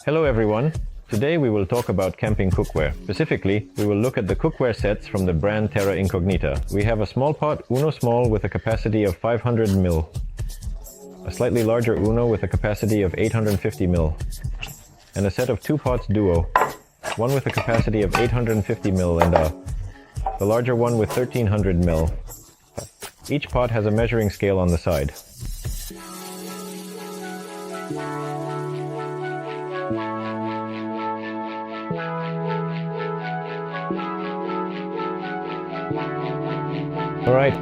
Hello everyone! Today we will talk about camping cookware. Specifically, we will look at the cookware sets from the brand Terra Incognita. We have a small pot Uno Small with a capacity of 500 ml, a slightly larger Uno with a capacity of 850 ml, and a set of two pots Duo, one with a capacity of 850 ml and the larger one with 1300 ml. Each pot has a measuring scale on the side. Alright.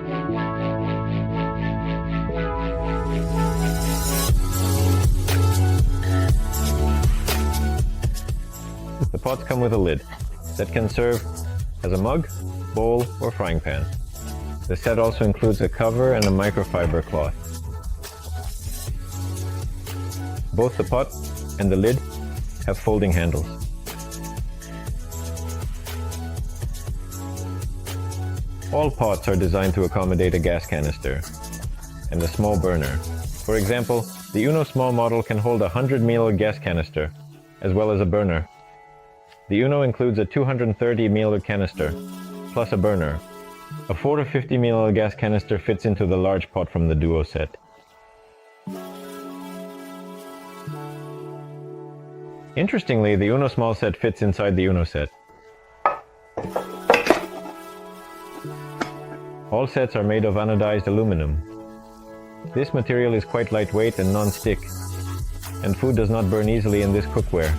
The pots come with a lid that can serve as a mug, bowl, or frying pan. The set also includes a cover and a microfiber cloth. Both the pot and the lid have folding handles. All pots are designed to accommodate a gas canister and a small burner. For example, the Uno Small model can hold a 100 ml gas canister, as well as a burner. The Uno includes a 230 ml canister, plus a burner. A 4 to 50 ml gas canister fits into the large pot from the Duo set. Interestingly, the Uno Small set fits inside the Uno set. All sets are made of anodized aluminum. This material is quite lightweight and non-stick, and food does not burn easily in this cookware.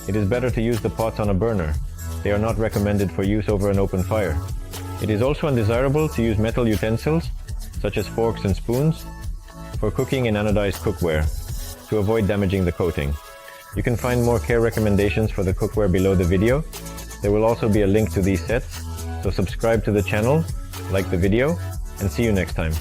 It is better to use the pots on a burner. They are not recommended for use over an open fire. It is also undesirable to use metal utensils, such as forks and spoons, for cooking in anodized cookware, to avoid damaging the coating. You can find more care recommendations for the cookware below the video. There will also be a link to these sets, so subscribe to the channel, like the video, and see you next time.